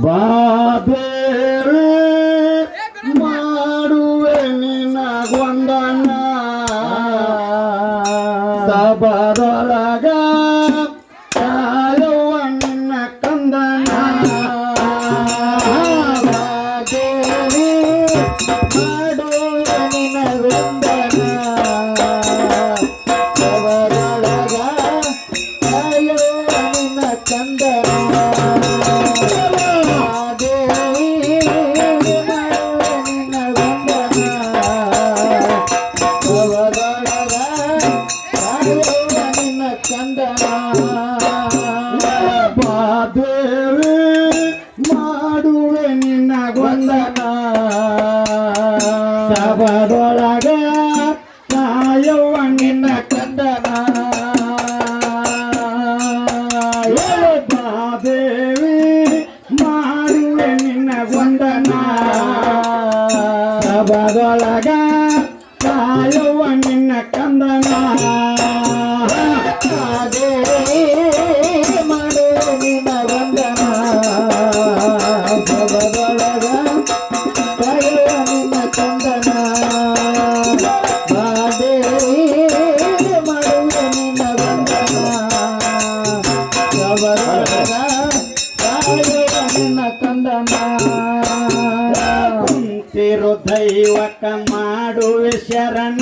ಬಾಬೇರೆ ಮಾಡುವೆ ನಿನಗೊಂದನ ಸಬರೊಳಗ ಕಾಯುವ ನಿನ್ನ ಕಂದನ ಬಾಬೇರೆ ಮಾಡುವೆ ನಿನಗೊಂದನ ಸಬರೊಳಗ ಕಾಯುವ ನಿನ್ನ ಕಂದನ ಬಾದೇವಿ ಮಾಡುವೆ ನಿನ್ನ ಗೊಂದನ ಸಬರೊಳಗ ಕಾಯುವ ನಿನ್ನ ಕಂದನ ಬಾದೇವಿ ಮಾಡುವೆ ನಿನ್ನ ಗೊಂದನ ಸಬರೊಳಗ ಕಾಯುವ ನಿನ್ನ ಕಂದನ ಕುಂತಿರು ದೈವಕ ಮಾಡುವೆ ಶರಣ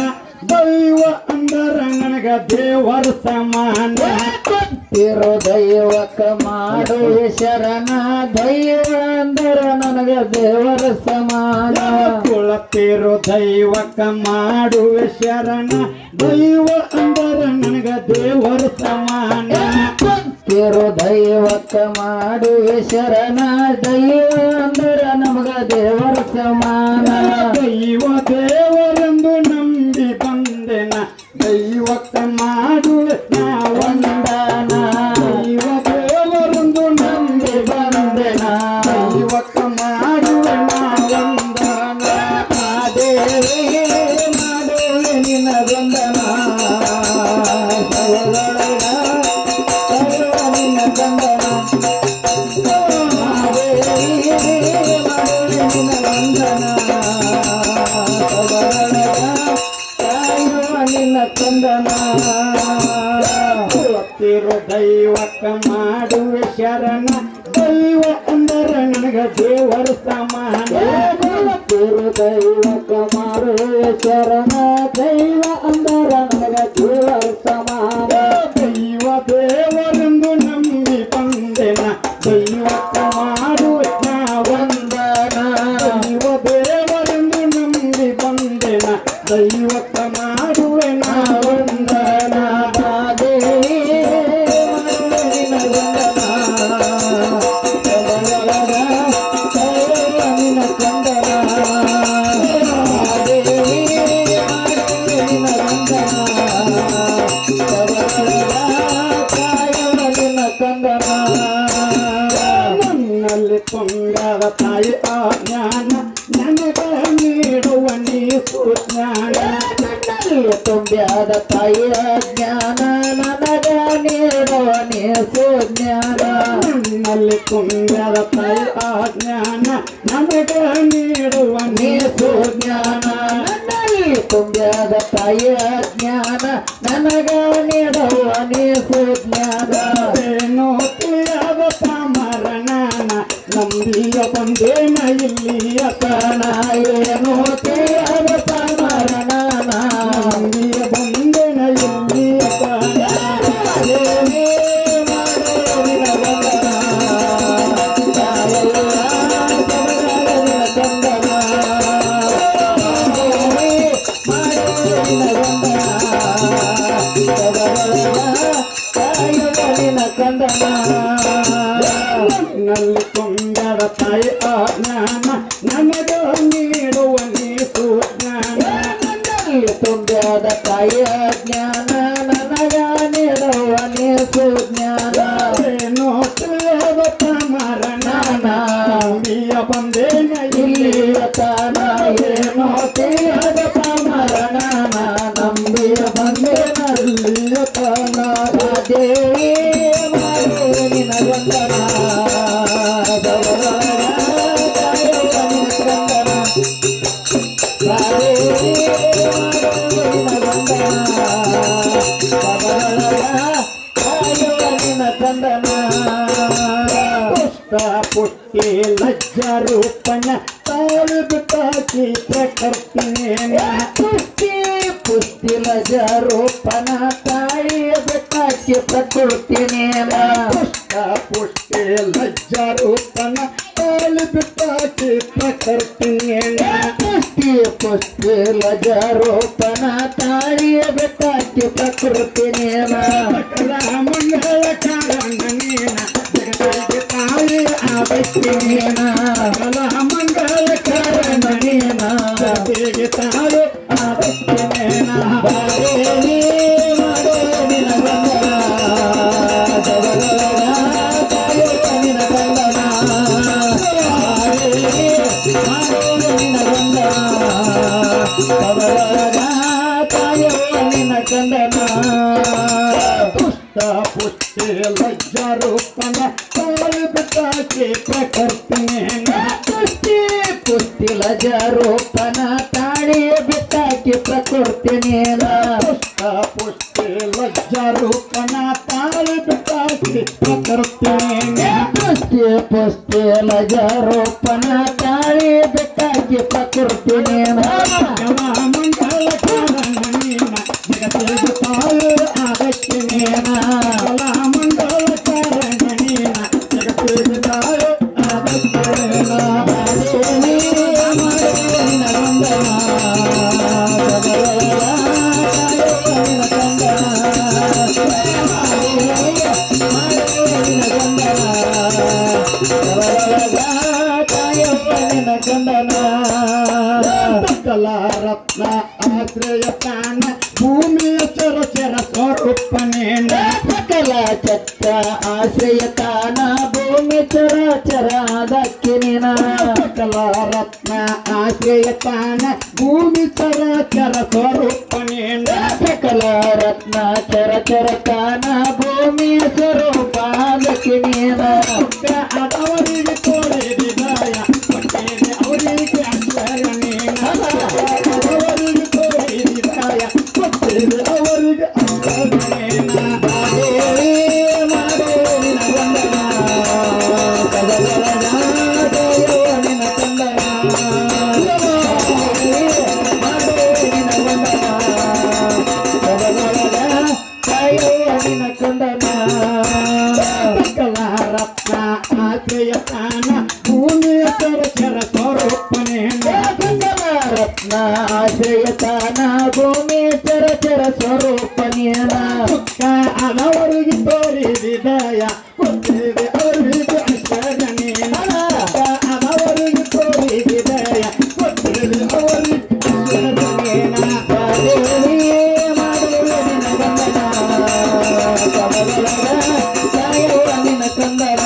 ದೈವ ಅಂದರ ನನಗ ದೇವರ ಸಮಾನ ಕುಂತಿರು ದೈವಕ ಮಾಡುವೆ ಶರಣ ದೈವ ಅಂದರ ನನಗ ದೇವರ ಸಮಾನ ಕುಳತಿರು ದೈವಕ ಮಾಡುವೆ ಶರಣ ದೈವ ಅಂದರ ನನಗ ದೇವರ ಸಮಾನ ಕುಂತಿರು ದೈವಕ ಮಾಡುವೆ ಶರಣ ದೈವ ಅಂದರ ನಮಗ ದೇವರ ಸಮಾನ ದೈವ ದೇವರೆಂದು ನಂಬಿ ಬಂದೆನ ದೈವಕ್ಕ ಮಾಡುವೆ ನಾವಂದನ ದೈವ ದೇವರೆಂದು ನಂಬಿ ಬಂದೆನ ದೈವಕ್ಕ ಮಾಡುವೆ ನಾವಂದನ ದೇವಿ ಮಾಡುವೆ ನಿನ್ನ ವಂದನ ನಿನ್ನ ಕಂದನ ನಿನ್ನ ಕಂದನ ತಿರು ದೈವಕ್ಕ ಮಾಡುವೆ ಶರಣ ದೈವ ಅಂದರ ನನಗ ದೇವರ ಸಮಾನ ತಿರು ದೈವಕ್ಕ ಮಾಡುವೆ ಶರಣ ದೈವ ಅಂದರ ನನಗ ದೇವರ ಸಮಾನ ದೈವ ದೇವರೆಂದು ನಂಬಿ ಬಂದೆನ ದೈವಕ್ಕ ಮಾಡುವೆ ನಾವಂದನ ದೈವ ದೇವರೆಂದು ನಂಬಿ ಬಂದೆನ ದೈವಕ್ಕ ಮಾಡುವೆ ನಾವಂದನ ದೇವಿ ನಿನ್ನ ವಂದನ ನಿನ್ನ ಕಂದನ ದೇವಿ ನಿನ್ನ ವಂದನ ನಿನ್ನ ಕಂದನ ನನ್ನಲ್ಲಿ ತುಂಗದ ತಾಯಿ ಅಜ್ಞಾನ ನನಗ ನೀಡುವ ನೀ ಸುಜ್ಞಾನ ನನ್ನಲ್ಲಿ ತುಂಬ್ಯಾದ ತಾಯಿ ಅಜ್ಞಾನ ನನಗ ನೀಡುವ ನೀ ಸುಜ್ಞಾನ ನನ್ನಲ್ಲಿ ತುಂಬ್ಯಾದ ತಾಯಿ ಅಜ್ಞಾನ ನನಗ ನೀಡುವ ನೀ ಸುಜ್ಞಾನ ನನ್ನಲ್ಲಿ ತುಂಬ್ಯಾದ ತಾಯಿ ಅಜ್ಞಾನ ನನಗ ನೀಡುವ ನೀ ಸುಜ್ಞಾನ ಏನೋ ತಿಳಿಯಾದ ಪಾಮರನಾನ ನಂಬಿಯ ಬಂದೇನ ಇಲ್ಲಿಯ ತಾನ ಏನೋ ತಿಳಿಯಾದ ಪಾಮರನಾನ ನಂಬಿಯ ಬಂದೇನ ಇಲ್ಲಿಯ ತಾನ ದೇವಿ ಮಾಡುವಿನ ವಂದನ ಕಂದನ ಮಾಡುವಿನ ವಂದನ ಕಾಯುವನಿನ ಕಂದನ ನಲ್ಲಿ ತುಂಗದ ತಾಯಿ ಅಜ್ಞಾನ ನನಗ ನೀಡುವ ನೀ ಸುಜ್ಞಾನ ನಲ್ಲಿ ತುಂಗದ ತಾಯಿ ಅಜ್ಞಾನ ನನಗ ನೀಡುವ ನೀ ಸುಜ್ಞಾನ ಏನೋ ತಿಳಿಯದ ಮರನಾನ ನಂಬಿಯ ಬಂದೇನ ಇಲ್ಲಿಯ ತಾನ ಏನೋ ತಿಳಿಯದ ಮರನಾನ ನಂಬಿಯ ಬಂದೇನ ಇಲ್ಲಿಯ ತಾನ ದೇವಿ ಮಾಡುವೆ ನಿನ ವಂದನ ಪುಷ್ಟಿ ಲಜ್ಜ ರೂಪನ ತಾಳು ಬಿಟ್ಟಾಕಿ ಪ್ರಕೃತಿನೇನ ಪುಷ್ಟಿ ಲಜ್ಜ ರೂಪನ ತಾಳಿ ಬಿಟ್ಟಾಕಿ ಪ್ರಕೃತಿನೇನ ಪುಷ್ಟಿ ಲಜ್ಜ ರೂಪನ ತಾಳಿ ಬಿಟ್ಟಾಕಿ ಪ್ರಕೃತಿನೇನ ಪುಷ್ಟಿ ಲಜ್ಜ ರೂಪನ ತಾಳಿ ಬಿಟ್ಟಾಕಿ ಪ್ರಕೃತಿನೇನ ಮಂಗಳ ಕಾರಣನೇನ ಆವತ್ತಿನೇನ ಮಂಗಳ ಕಾರಣನೇನ ಜೊತೆಗೆ ತಾಳು ಆವತ್ತಿನೇನ ಬಾರೇನಿ ಮಾಡೋ ನಿನ ಬಂಧನ ತಾಯೋ ನಿನ ಬಂಧನ ಮಾಡೋ ನಿನ ಬಂಧನ ತಾಯೋ ನಿನ ಕಂದನ ಪುಷ್ಟಿ ಲಜ್ಜ ರೂಪನ ತಾಳು ಬಿಟ್ಟಾಕಿ ಪ್ರಕೃತಿನೇನ ಪುಷ್ಟಿ ಲಜ್ಜ ರೂಪನ ತಾಳಿ ಬಿಟ್ಟಾಕಿ ಪ್ರಕೃತಿನೇನ ಪುಷ್ಟಿ ಲಜ್ಜ ರೂಪನ ತಾಳಿ ಬಿಟ್ಟಾಕಿ ಪ್ರಕೃತಿನೇನ ಪುಷ್ಟಿ ಲಜ್ಜ ರೂಪನ ತಾಳಿ ಬಿಟ್ಟಾಕಿ ಪ್ರಕೃತಿನೇನ ಮಂಗಳ ಕಾರಣನೇನ ಜಗತ್ತಿಗೆ ತಾಳು ಆಗತ್ತಿನೇನ ಮಂಗಳ ಕಾರಣನೇನ ಜಗತ್ತಿಗೆ ತಾಳು ಆಗತ್ತಿನೇನ ರತ್ನ ಆಶ್ರಯ ತಾನ ಭೂಮಿಯ ಚರಚರ ಸ್ವರೂಪನೇನ ಸಕಲ ಚತ್ರ ಆಶ್ರಯ ತಾನ ಭೂಮಿ ಚರಾಚರ ದಕ್ಕಿನೇನ ಸಕಲ ರತ್ನ ಆಶ್ರಯ ತಾನ ಭೂಮಿ ಚರಾಚರ ಸ್ವರೂಪನೇನ ಸಕಲ ರತ್ನ ಚರಚರ ತಾನ ಭೂಮಿಯ ಸ್ವರೂಪ ದಕ್ಕಿನೇನ ಅವರಿಗೆ ತೋರಿದಾಯ ಅವರಿಗೆ ಅಶ್ವರನೇನ ಅವರಿಗೆ ತೋರಿದಾಯ ಅವರಿಗೆ ಅಶ್ವರನೇನ ಮಾಡೋ ನಿನ ವಂದನ ಕದಲೋ ನಿನ ಕಂದನ ಮಾಡೋ ನಿನ ವಂದನ ಕದಲೋ ನಿನ ಕಂದನ ಸಕಲ ರತ್ನ ಆಶ್ರಯ ತಾನ ಭೂಮಿಯ ಚರಚರ ಸ್ವರೂಪನೇನ ಸಕಲ ರತ್ನ ಆಶ್ರಯ ತಾನ ಭೂಮಿ ಚರಚರ ಸ್ವರೂಪನೇನ ಅದವರಿಗೆ ತೋರಿದಾಯ ಕೊಟ್ಟಿದೆ ಅವರಿಗೆ ಅಶ್ವರನೇನ ಅದವರಿಗೆ ತೋರಿದಾಯ ಕೊಟ್ಟಿದೆ ಅವರಿಗೆ ಅಶ್ವರನೇನ ನಿನ ಕಂದನ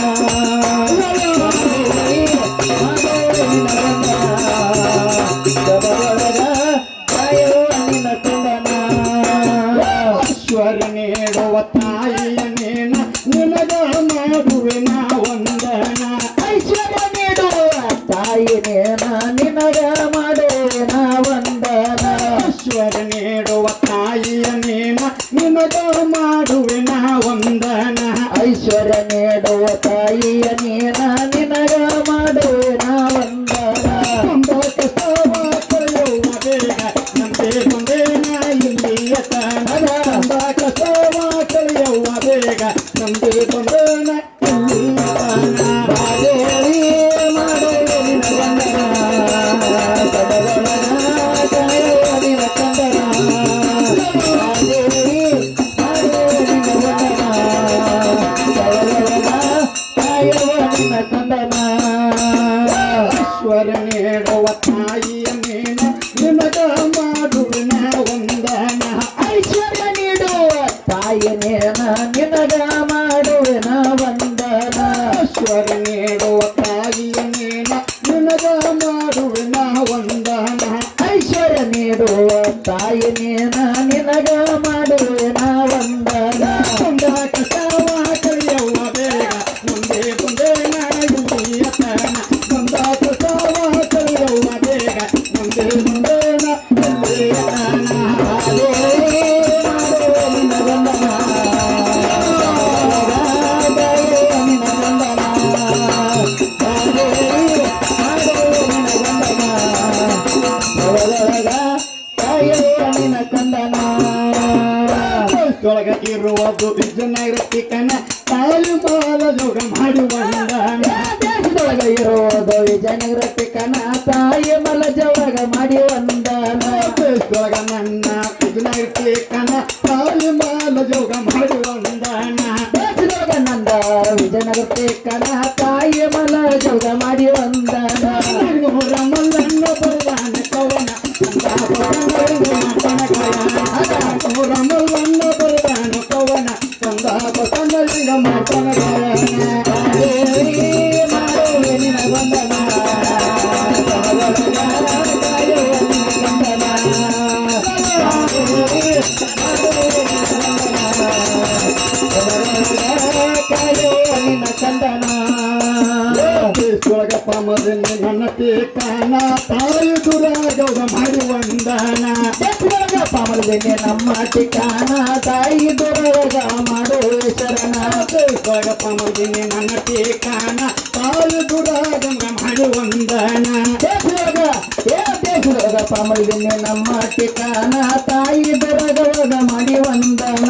ಅಶ್ವರ ನೀಡುವ ತಾಯಿಯ ನೇನ ನಿನಗ ಮಾಡುವೆ ನಾ ವಂದನ ಐಶ್ವರ್ಯ ನೀಡುವ ತಾಯಿ ನೇನ ನಿನಗ ಮಾಡುವೆ ನಾ ವಂದನ ಐಶ್ವರ ನೀಡುವ ತಾಯಿಯ ನೇನ ನಿನಗ ಮಾಡುವೆ ನಾ ವಂದನ ಐಶ್ವರ್ಯ ನೀಡುವ ತಾಯಿಯ ನೇನ ನಿನಗ ಮಾಡುವೆ ನಾ ವಂದನ ಕಸವ ಕಳೆಯುವ ಬೇಗ ನಂಬೆ ಕೊಂದೇನ ಇಲ್ಲಿಯ ತನದ ಕಸವ ಕಳೆಯುವ ಬೇಗ ನಂಬೆ ಕೊಂದೇನ ಇಲ್ಲಿಯ ತನ ಬಾದೇವಿ ಮಾಡೋ ನಿನ ವಂದನ ಕಡಗೊಳನ ಕಾಯುವ ನಿನ ಕಂದನ ಬಾದೇವಿ ಮಾಡೋ ನಿನ ವಂದನ ಕಡಗೊಳನ ಕಾಯುವ ನಿನ ಕಂದನ ಈಶ್ವರ ನೀಡುವ ತಾಯಿಯ ನೇನ ನಿನಗ ಮಾಡುವೆ ನಾ ವಂದನ ಐಶ್ವರ್ಯ ನೀಡುವ ತಾಯಿಯ ನೇನ ನಿನಗ ಮಾಡುವೆ ನಾ ವಂದನ ಈಶ್ವರ ನೀಡುವ ತಾಯಿಯ ನೇನ ನಿನಗ ಮಾಡುವೆ ನಾ ವಂದನ ಐಶ್ವರ್ಯ ನೀಡುವ ತಾಯಿ ನೇನ ನಿನಗ ಮಾಡುವೆ ನಾ ವಂದನ ಕಸವ ಕಳೆಯುವ ಬೇಗ ಮುಂದೆ ಮುಂದೆ ನಾಯಿಯ ತನ ಇರೋದು ವಿಜಯನಗರ ಟಿಕನ ತಾಯಿ ಮಲಜವಾಗ ಮಾಡಿ ವಂದನ ದೇಶದೊಳಗ ನನ್ನ ವಿಜಯನಗರ ಟಿಕನ ತಾಯಿ ಮಲಜವಾಗ ಮಾಡಿ ವಂದನ ದೇಶದೊಳಗ ನಂದ ವಿಜಯನಗರ ಟಿಕನ ತಾಯಿ ಮಲಜವಾಗ ಮಾಡಿ ವಂದನ ನೂರ ಮಲ್ಲಣ್ಣ ಬರದಾನ ಕವನ ನೂರ ಮಲ್ಲಣ್ಣ ಬರದಾನ ಕವನ ಕಂದ ಬಸಂಗಲಿಂಗ ಮಾತನ ಗಾಯನ ಪಾಮದಲ್ಲಿ ನನ್ನ ಟೇಕಾನ ತಾಯಿ ದುರಾಗೌಡ ಮಾಡಿ ವಂದನ ಪಾಮಲ್ದೇನೆ ನಮ್ಮ ಟಿಕಾನ ತಾಯಿ ದುರಾಗ ಮಾಡೋ ಶರಣ ಪಾಮದಲ್ಲಿ ನನ್ನ ಟೇಕಾನ ತಾಯಿ ದುರಾಗಂಗ ಮಾಡಿ ವಂದನ ದೇಶದೊಳಗ ಪಾಮಲ್ದೇನೆ ನಮ್ಮ ಟಿಕಾನ ತಾಯಿ ದುರಾಗವಾಗ ಮಾಡಿ ವಂದನ